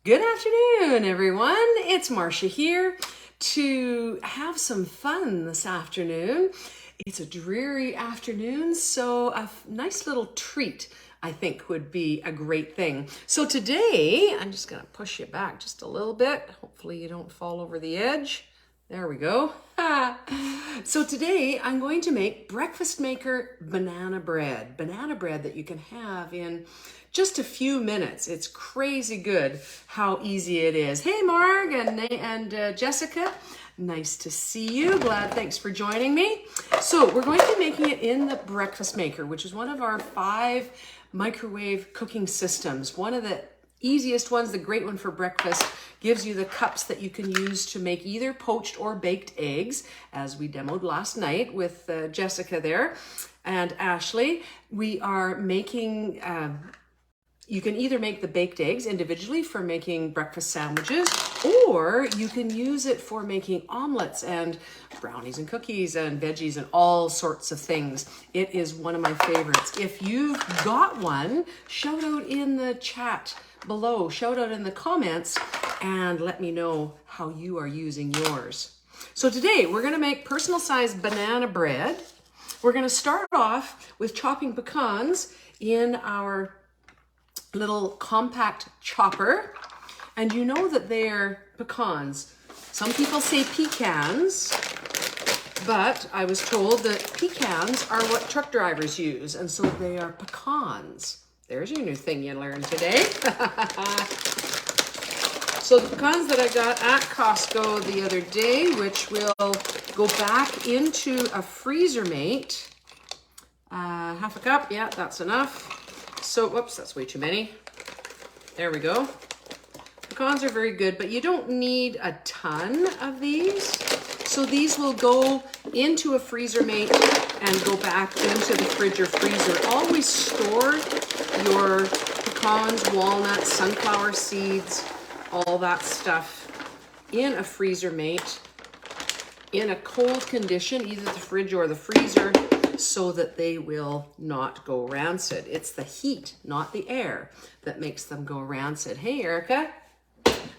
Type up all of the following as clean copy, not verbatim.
Good afternoon, everyone. It's Marcia here to have some fun this afternoon. It's a dreary afternoon, so a nice little treat I think would be a great thing. So today, I'm just gonna push you back just a little bit. Hopefully you don't fall over the edge. There we go. So today I'm going to make breakfast maker banana bread. Banana bread that you can have in just a few minutes. It's crazy good how easy it is. Hey Marg and Jessica, nice to see you. Thanks for joining me. So we're going to be making it in the breakfast maker, which is one of our 5 microwave cooking systems. One of the easiest ones, the great one for breakfast, gives you the cups that you can use to make either poached or baked eggs, as we demoed last night with Jessica there and Ashley. We are making, you can either make the baked eggs individually for making breakfast sandwiches, or you can use it for making omelets and brownies and cookies and veggies and all sorts of things. It is one of my favorites. If you've got one, shout out in the chat below, shout out in the comments, and let me know how you are using yours. So today we're gonna make personal sized banana bread. We're gonna start off with chopping pecans in our little compact chopper. And you know that they're pecans. Some people say pecans, but I was told that pecans are what truck drivers use, and so they are pecans. There's your new thing you learned today. So the pecans that I got at Costco the other day, which will go back into a freezer mate. Half a cup, yeah, that's enough. So, whoops, that's way too many. There we go. Pecans are very good, but you don't need a ton of these. So these will go into a freezer mate and go back into the fridge or freezer. Always store your pecans, walnuts, sunflower seeds, all that stuff in a freezer mate in a cold condition, either the fridge or the freezer, so that they will not go rancid. It's the heat, not the air, that makes them go rancid. Hey, Erica.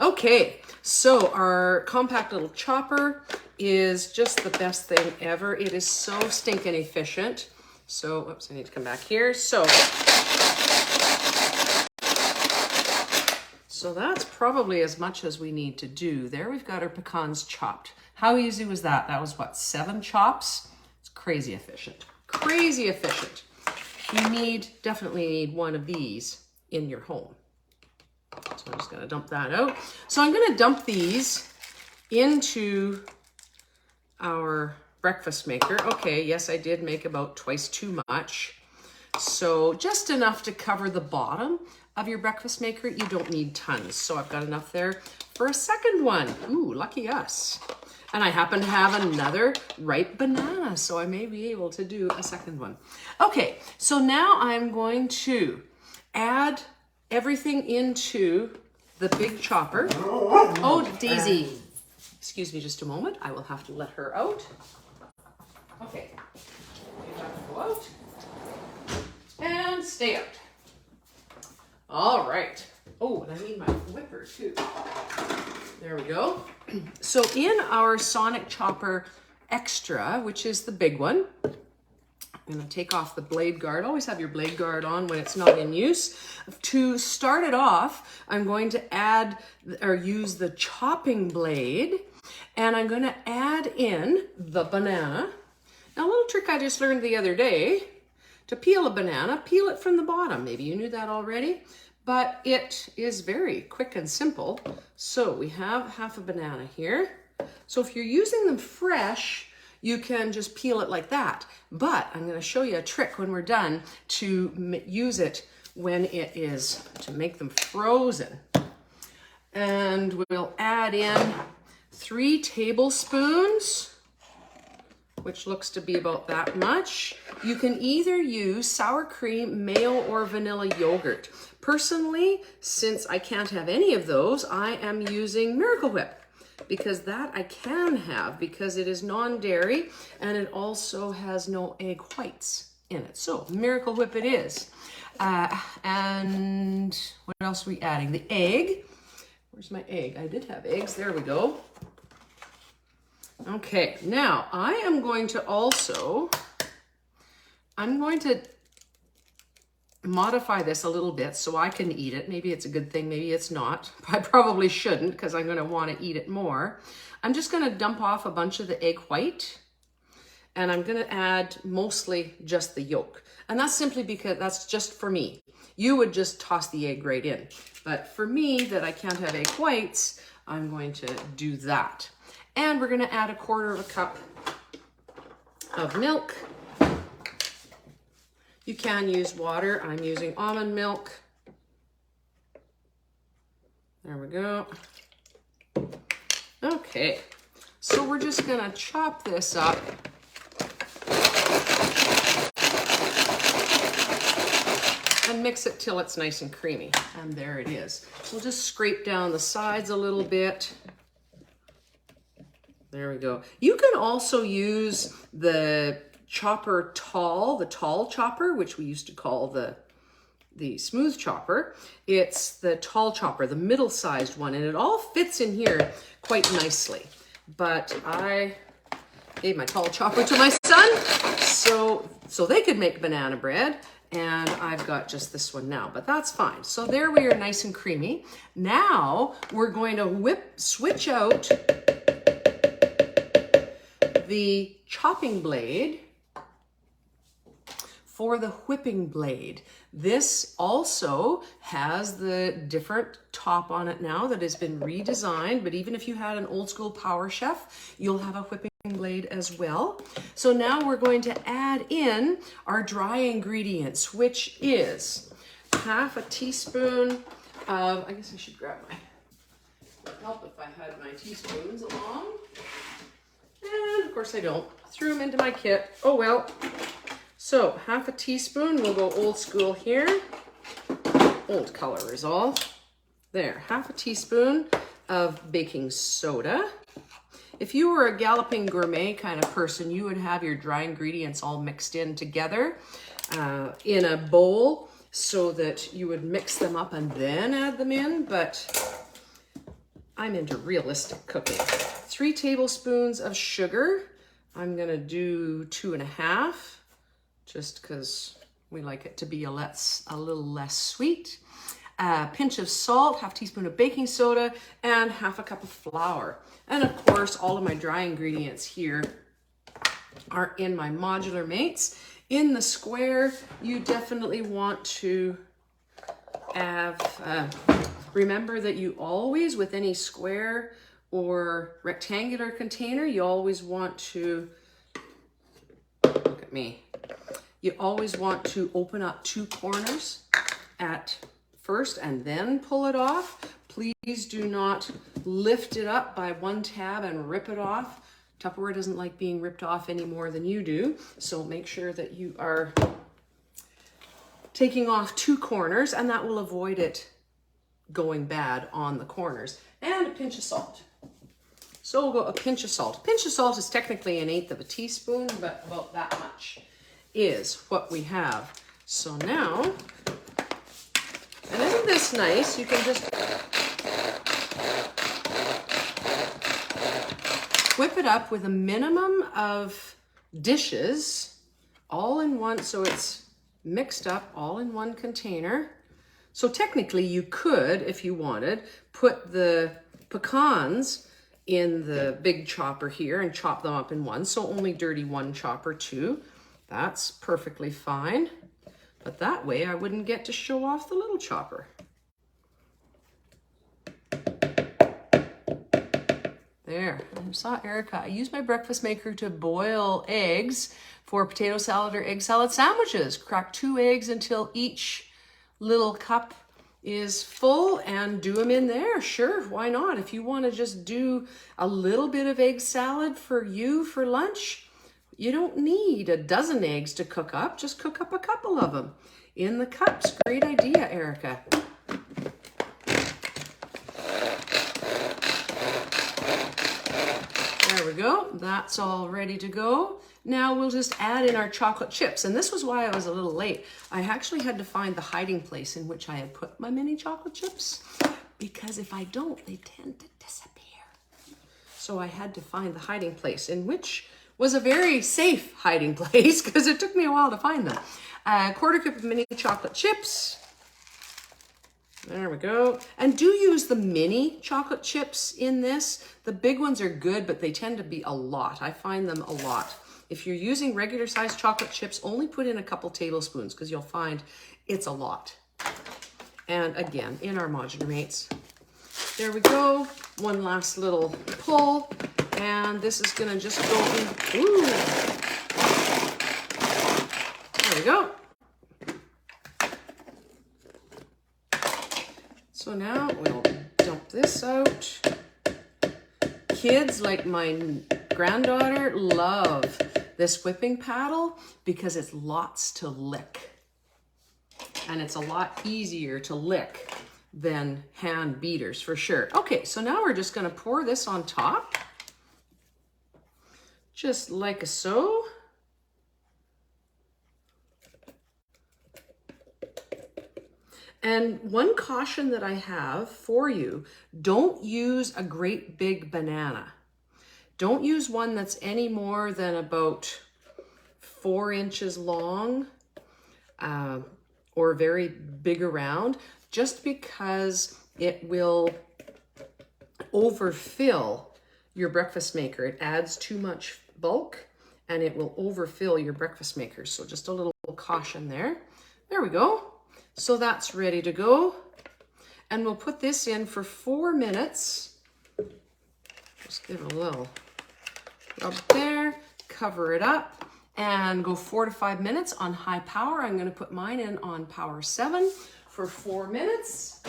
Okay, so our compact little chopper is just the best thing ever. It is so stinking efficient. So, whoops, I need to come back here. So that's probably as much as we need to do. There we've got our pecans chopped. How easy was that? That was what, 7 chops? It's crazy efficient. Crazy efficient. You definitely need one of these in your home. So I'm just gonna dump that out. So I'm gonna dump these into our breakfast maker. Okay, yes, I did make about twice too much. So just enough to cover the bottom of your breakfast maker. You don't need tons. So I've got enough there for a second one. Ooh, lucky us. And I happen to have another ripe banana, so I may be able to do a second one. Okay, so now I'm going to add everything into the big chopper. Oh, Daisy. Excuse me just a moment. I will have to let her out. Okay, you have to go out and stay out. All right. Oh, and I need my whipper too. There we go. So in our Sonic Chopper Extra, which is the big one, I'm gonna take off the blade guard. Always have your blade guard on when it's not in use. To start it off, I'm going to add or use the chopping blade, and I'm gonna add in the banana. Now, a little trick I just learned the other day, to peel a banana, peel it from the bottom. Maybe you knew that already, but it is very quick and simple. So we have half a banana here. So if you're using them fresh, you can just peel it like that. But I'm gonna show you a trick when we're done to use it when it is, to make them frozen. And we'll add in 3 tablespoons, which looks to be about that much. You can either use sour cream, mayo, or vanilla yogurt. Personally, since I can't have any of those, I am using Miracle Whip, because that I can have because it is non-dairy and it also has no egg whites in it. So Miracle Whip it is. And what else are we adding? The egg. Where's my egg? I did have eggs. There we go. Okay, now I am going to also, I'm going to modify this a little bit so I can eat it. Maybe it's a good thing, maybe it's not. I probably shouldn't because I'm going to want to eat it more. I'm just going to dump off a bunch of the egg white, and I'm going to add mostly just the yolk. And that's simply because that's just for me. You would just toss the egg right in. But for me, that I can't have egg whites, I'm going to do that. And we're going to add 1/4 cup of milk. You can use water. I'm using almond milk. There we go. Okay, so we're just going to chop this up. And mix it till it's nice and creamy. And there it is. We'll just scrape down the sides a little bit. There we go. You can also use the chopper tall, the tall chopper, which we used to call the smooth chopper. It's the tall chopper, the middle-sized one, and it all fits in here quite nicely. But I gave my tall chopper to my son so they could make banana bread. And I've got just this one now, but that's fine. So there we are, nice and creamy. Now we're going to switch out the chopping blade for the whipping blade. This also has the different top on it now that has been redesigned, but even if you had an old school Power Chef, you'll have a whipping blade as well. So now we're going to add in our dry ingredients, which is 1/2 teaspoon of, I guess I should grab my, it would help if I had my teaspoons along. And of course I don't. Threw them into my kit. Oh well. So 1/2 teaspoon, we'll go old school here. Old color is all. There, 1/2 teaspoon of baking soda. If you were a Galloping Gourmet kind of person, you would have your dry ingredients all mixed in together in a bowl so that you would mix them up and then add them in, but I'm into realistic cooking. 3 tablespoons of sugar. I'm gonna do 2.5, just because we like it to be a little less sweet. A pinch of salt, 1/2 teaspoon of baking soda, and 1/2 cup of flour. And of course, all of my dry ingredients here are in my modular mates. In the square, you definitely want to have, remember that you always, with any square or rectangular container, you always want to, look at me, you always want to open up 2 corners at first and then pull it off. Please do not lift it up by one tab and rip it off. Tupperware doesn't like being ripped off any more than you do, so make sure that you are taking off 2 corners, and that will avoid it going bad on the corners. And a pinch of salt. So we'll go a pinch of salt. A pinch of salt is technically 1/8 teaspoon, but about that much is what we have. So now, and isn't this nice? You can just whip it up with a minimum of dishes all in one, so it's mixed up all in one container. So technically you could, if you wanted, put the pecans in the big chopper here and chop them up in one, so only dirty 1 chopper too. That's perfectly fine. But that way I wouldn't get to show off the little chopper. There, I saw Erica. I use my breakfast maker to boil eggs for potato salad or egg salad sandwiches. Crack 2 eggs until each little cup is full and do them in there. Sure, why not? If you want to just do a little bit of egg salad for you for lunch, you don't need a dozen eggs to cook up. Just cook up a couple of them in the cups. Great idea, Erica. There we go. That's all ready to go. Now we'll just add in our chocolate chips. And this was why I was a little late. I actually had to find the hiding place in which I had put my mini chocolate chips because if I don't, they tend to disappear. So I had to find the hiding place, in which was a very safe hiding place because it took me a while to find them. A quarter cup of mini chocolate chips. There we go. And do use the mini chocolate chips in this. The big ones are good, but they tend to be a lot. I find them a lot. If you're using regular sized chocolate chips, only put in a couple tablespoons because you'll find it's a lot. And again, in our modular mates. There we go. One last little pull. And this is gonna just go in. Ooh. There we go. So now we'll dump this out. Kids like my granddaughter love this whipping paddle because it's lots to lick. And it's a lot easier to lick than hand beaters for sure. Okay, so now we're just gonna pour this on top. Just like so. And one caution that I have for you, don't use a great big banana. Don't use one that's any more than about 4 inches long or very big around, just because it will overfill your breakfast maker. It adds too much bulk and it will overfill your breakfast maker. So just a little caution there. There we go. So that's ready to go. And we'll put this in for 4 minutes. Just give it a little rub there, cover it up, and go 4 to 5 minutes on high power. I'm gonna put mine in on power 7 for 4 minutes.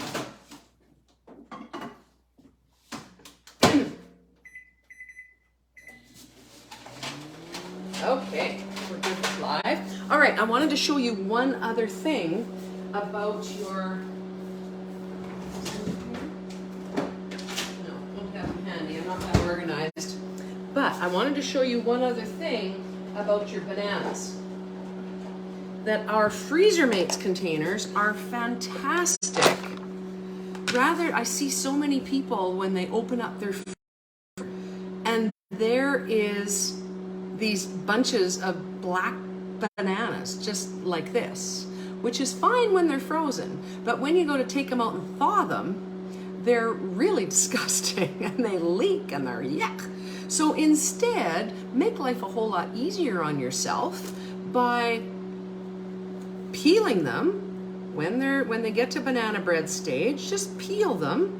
Okay, we're good with live. All right, I wanted to show you one other thing about your, no, don't have them handy, I'm not that organized. But I wanted to show you one other thing about your bananas. That our Freezer Mates containers are fantastic. Rather, I see so many people when they open up their freezer and there is these bunches of black bananas just like this, which is fine when they're frozen, but when you go to take them out and thaw them, they're really disgusting and they leak and they're yuck. So instead, make life a whole lot easier on yourself by peeling them when they get to banana bread stage. Just peel them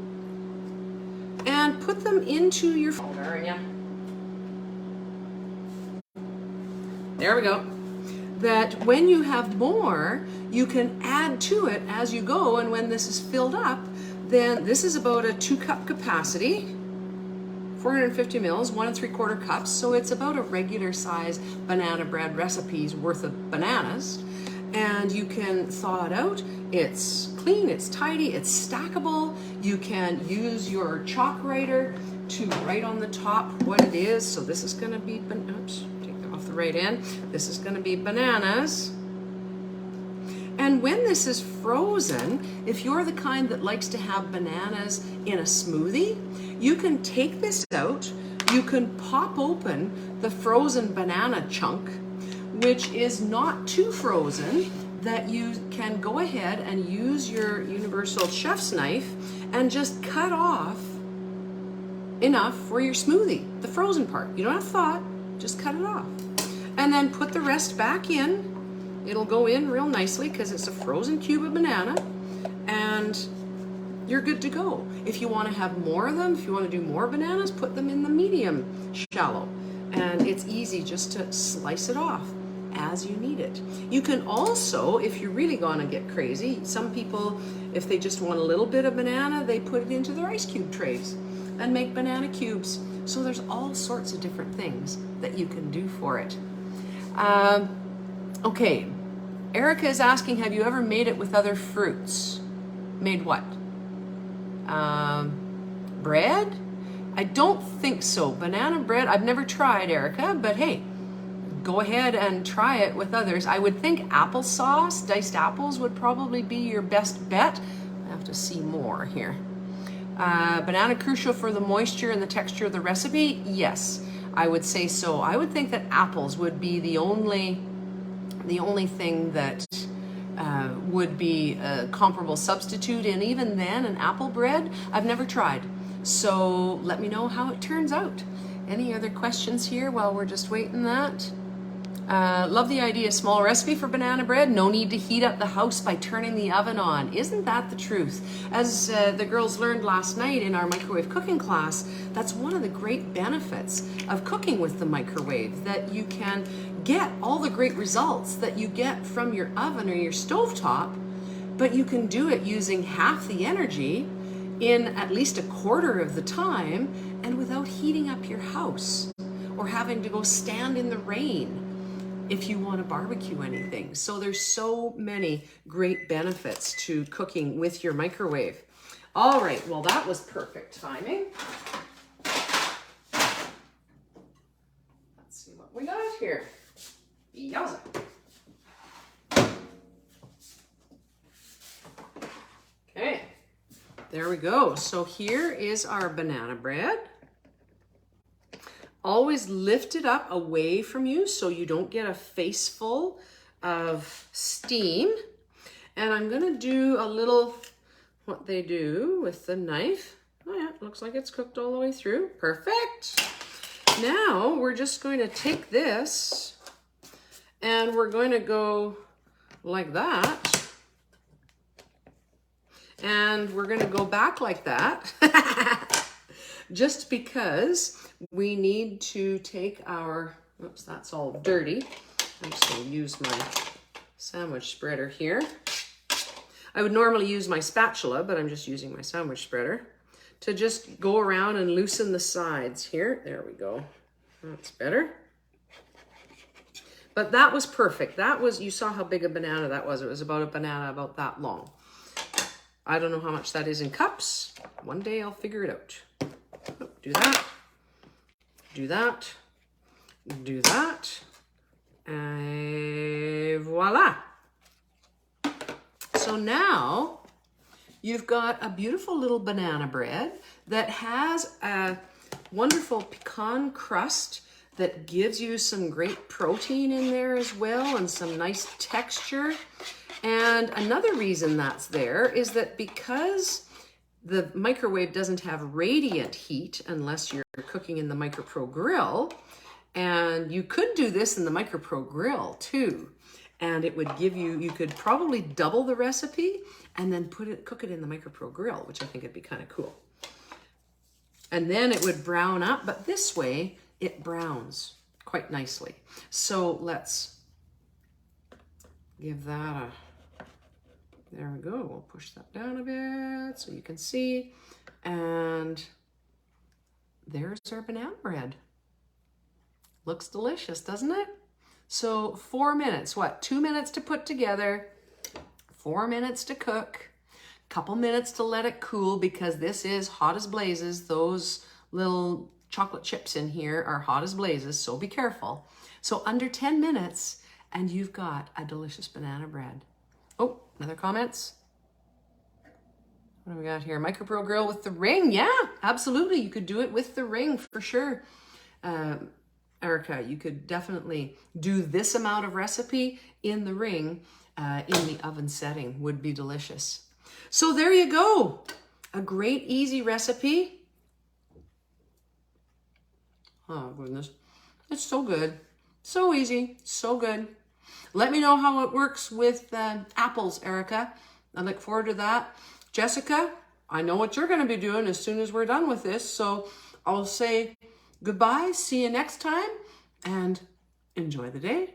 and put them into your folder. There we go. That when you have more, you can add to it as you go, and when this is filled up, then this is about a 2-cup capacity, 450 mils, 1 3/4 cups, so it's about a regular size banana bread recipe's worth of bananas, and you can thaw it out. It's clean, it's tidy, it's stackable. You can use your chalk writer to write on the top what it is. So this is gonna be, oops, take that off the right end. This is gonna be bananas. And when this is frozen, if you're the kind that likes to have bananas in a smoothie, you can take this out, you can pop open the frozen banana chunk, which is not too frozen, that you can go ahead and use your universal chef's knife and just cut off enough for your smoothie, the frozen part. You don't have to thaw it, just cut it off. And then put the rest back in. It'll go in real nicely because it's a frozen cube of banana, and you're good to go. If you want to have more of them, if you want to do more bananas, put them in the medium shallow. And it's easy just to slice it off as you need it. You can also, if you're really gonna get crazy, some people, if they just want a little bit of banana, they put it into their ice cube trays and make banana cubes. So there's all sorts of different things that you can do for it. Okay, Erica is asking, have you ever made it with other fruits? Made what? Bread? I don't think so. Banana bread, I've never tried, Erica, but hey, go ahead and try it with others. I would think applesauce, diced apples would probably be your best bet. I have to see more here. Banana crucial for the moisture and the texture of the recipe? Yes, I would say so. I would think that apples would be the only thing that would be a comparable substitute, and even then an apple bread I've never tried. So let me know how it turns out. Any other questions here while we're just waiting that? Love the idea, small recipe for banana bread. No need to heat up the house by turning the oven on. Isn't that the truth? As the girls learned last night in our microwave cooking class, that's one of the great benefits of cooking with the microwave, that you can get all the great results that you get from your oven or your stovetop, but you can do it using half the energy in at least a quarter of the time and without heating up your house or having to go stand in the rain if you want to barbecue anything. So there's so many great benefits to cooking with your microwave. All right, well, that was perfect timing. Let's see what we got here. Yowza. Okay, there we go. So here is our banana bread. Always lift it up away from you so you don't get a face full of steam. And I'm gonna do a little, what they do with the knife. Oh yeah, looks like it's cooked all the way through. Perfect. Now we're just going to take this and we're going to go like that. And we're gonna go back like that. Just because we need to take our, oops, that's all dirty. I'm just going to use my sandwich spreader here. I would normally use my spatula, but I'm just using my sandwich spreader to just go around and loosen the sides here. There we go. That's better. But that was perfect. That was, you saw how big a banana that was. It was about a banana about that long. I don't know how much that is in cups. One day I'll figure it out. Do that, do that, do that, and voila. So now you've got a beautiful little banana bread that has a wonderful pecan crust that gives you some great protein in there as well and some nice texture. And another reason that's there is that because the microwave doesn't have radiant heat unless you're cooking in the MicroPro grill, and you could do this in the MicroPro grill too, and it would give you, you could probably double the recipe and then cook it in the MicroPro grill, which I think would be kind of cool. And then it would brown up, but this way it browns quite nicely. So let's give that a, there we go. We'll push that down a bit so you can see. And there's our banana bread. Looks delicious, doesn't it? So 4 minutes, what? 2 minutes to put together, 4 minutes to cook, couple minutes to let it cool because this is hot as blazes. Those little chocolate chips in here are hot as blazes, so be careful. So under 10 minutes and you've got a delicious banana bread. Oh, another comments? What do we got here? MicroPro grill with the ring. Yeah, absolutely. You could do it with the ring for sure. Erica, you could definitely do this amount of recipe in the ring in the oven setting. Would be delicious. So there you go. A great easy recipe. Oh goodness. It's so good. So easy. So good. Let me know how it works with apples, Erica. I look forward to that. Jessica, I know what you're going to be doing as soon as we're done with this. So I'll say goodbye. See you next time and enjoy the day.